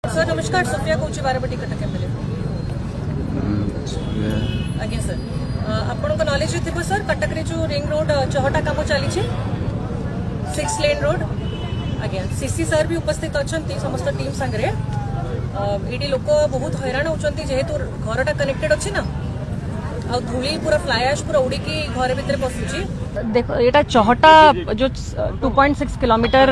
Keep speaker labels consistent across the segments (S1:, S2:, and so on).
S1: Sir नमस्कार, Sophia Cauchy बारबटी Cuttack MLA. आज्ञा sir, आपन नॉलेज थी सर कटक रे जो रिंग रोड चहटा काम चली 6 लेन रोड। आज्ञा सीसी सर भी उपस्थित अच्छा समस्त टीम सांगे। ये लोक बहुत हैरान होती जेहेतु घरटा कनेक्टेड अच्छी ना आ धूली पूरा फ्लाई ऐश पूरा उड़ीकी घर भितर पशुची। देखो यहाँ चहटा जो 2.6 किलोमीटर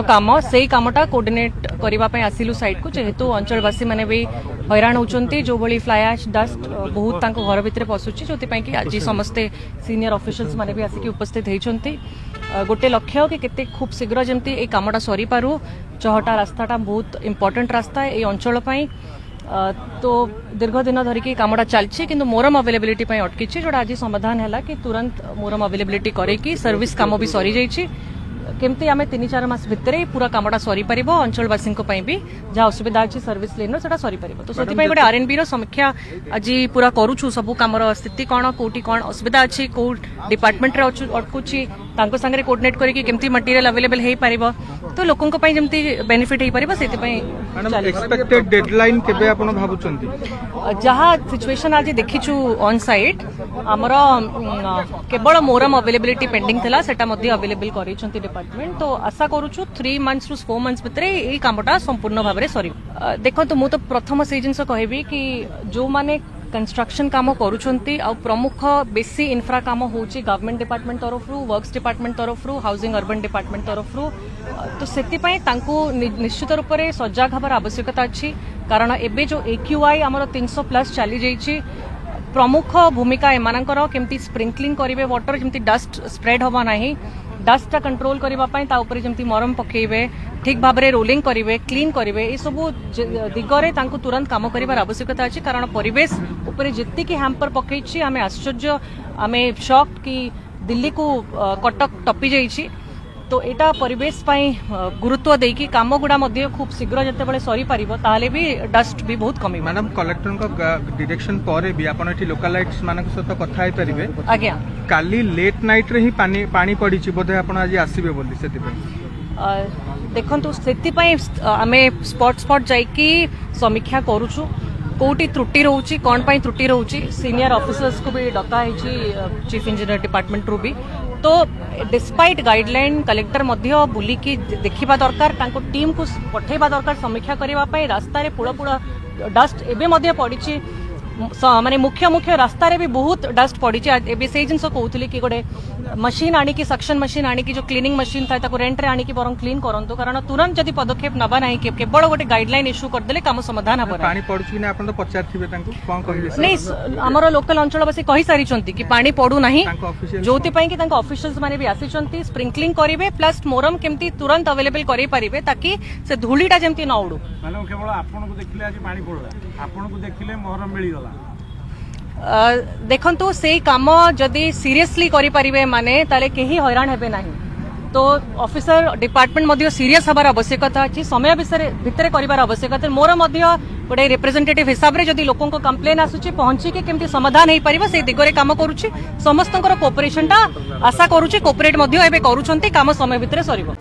S1: काम से कामटा कोऑर्डिनेट करने आसिलु साइड को जेहेतु अंचलवासी मैंने भी हैरान होती जो भाई फ्लाई ऐश डस्ट बहुत घर भितर पशुची जो कि आज समस्ते सीनियर ऑफिशियल्स माने भी आसिक उपस्थित होती। गोटे लक्ष्य कि केते खूब शीघ्र जमती ए कामटा सरी पारू। चहटा रास्ताटा बहुत इंपोर्टेंट रास्ता है ये अंचल पाई। तो दीर्घ दिन धरिकी कामटा चलछि किंतु मोरम अवेलेबिलिटी पई अटकी जोटा आज समाधान है कि तुरंत मोरम अवेलेबिलिटी करेकी सर्विस काम भी सरी जाइछि। केमती आम 3-4 मास भितर पूरा कामटा सरी पार अंचलवासी भी जहाँ असुविधा अच्छी सर्विस लेन से सरी पार। तो से गोटे आरएनबी समीक्षा आज पूरा करूछु सबू कामर स्थिति कौन कौटी कौन असुविधा अच्छी कौ डिपार्टमेंट अटकुची सांगे कोऑर्डिनेट करके केमती मटेरियल अवेलेबल हो पार तो लोकों जमती बेनिफिट हो पार से
S2: एक्सपेक्टेड डेडलाइन केबे आपण भाबुचंती
S1: जहाँ सिचुएशन आज देखीचु ऑन साइट आमर केवल मोरम अवेलेबिलिटी पेंडिंग थिला सेटा मध्ये अवेलेबल करिसंती डिपार्टमेंट। तो आशा करूछु 3 मंथ्स टू 4 मंथ्स भितर ए कामटा संपूर्ण भाबरे सरी। देखो तो मु तो प्रथम से जिंस कहबी कि जो माने कंस्ट्रक्शन काम करूछंती आ प्रमुख बेसी इंफ्रा काम होची गवर्नमेंट डिपार्टमेंट तरफ रु वर्क्स डिपार्टमेंट तरफ रु हाउसिंग अर्बन डिपार्टमेंट तरफ रु। तो सेति पई तांको निश्चित रूप से सजग हबार आवश्यकता अछि कारण एबे जो AQI हमर 300+ चली जाइछि। प्रमुख भूमिका एमानकर केमती स्प्रिंकलिंग करिवे वाटर जेमती डस्ट स्प्रेड हबा नाही डस्ट कंट्रोल करबा पई ता ऊपर जेमती मरम पकेइबे ठीक भाबरे रोलिंग करिवे क्लीन करिवे ए सब दिगरे तांको तुरंत काम करिवार आवश्यकता अछि कारण परिवेश ऊपर जेति की हैम्पर पकेइछि आमे आश्चर्य आमे शॉक कि दिल्ली को कटक टपी जाइछि। तो एटा परिवेश पई गुरुत्व देकी काम गुडा मध्ये खूब शीघ्र जते बळे सरी पारिबो ताले भी डस्ट भी बहुत कमी।
S2: मैडम कलेक्टर को डायरेक्शन परे भी आपण एठी लोकलाइट्स मानक सहित कथा आइ परिबे।
S1: आज्ञा
S2: काली लेट नाइट रे ही पानी पड़ीची बोधे आपण आज आसीबे बोली सेति पई
S1: देखंतु सेति पई आमे स्पॉट जाईकी समीक्षा करूछु कोटी त्रुटि रहउची कोन पई त्रुटि रहउची सीनियर ऑफिसर्स को भी डका है चीफ इंजीनियर डिपार्टमेंट रू भी। तो डिस्पाइट गाइडलाइन कलेक्टर मध्य बुलिकी देखिबा दरकार तांको टीम को पठेबा दरकार समीक्षा करबा पई रास्ता रे पुड़ा पुड़ा डस्ट एबे मध्य पड़ीची माने मुख्य रास्ता रे भी बहुत डस्ट पड़ी एबे से जिनस कहउतली कि गोटे मशीन आनी की सक्शन मशीन आनी की जो क्लीनिंग मशीन था ताको रेंट रे आनी की बरं क्लीन करंतु कारण तुरंत जदी पदक्षेप नबा नाही केवल गोटे गाइडलाइन इश्यू कर देले काम समाधान हबो।
S2: पानी पडुची ना आपण तो पचारथिबे तांको कोन कहिबे
S1: नहीं हमर लोकल अंचलवासी कहि सारी चंती कि पानी पडू नाही जोति पई कि तांको ऑफिशियल्स माने भी आसी चंती स्प्रिंकलिंग करिवे प्लस मोरम केमती तुरंत अवेलेबल करि परिबे ताकि से धूलीटा जेमती न उडू।
S3: माने केवल आपण को देखिले आज पानी पडला आपण को देखिले मोहरम मिली गला।
S1: देखंतु से काम जदि सीरियसली करि परिबे माने ताले केही हैरान हेबे नाही। तो ऑफिसर डिपार्टमेंट मध्य सीरियस हबार आवश्यकता अछि समय भितर करिवार आवश्यकता मोर मध्य गोटे रिप्रेजेंटेटिव हिसाब रे जदि लोकों को कंप्लेन आसुची पहुंची के केमती समाधान हेई परिबो से दिगरे काम करूची समस्तंकर कोऑपरेशन ता आशा करूची कोऑपरेट मध्य एबे करूछंती काम समय भितर सरीबो।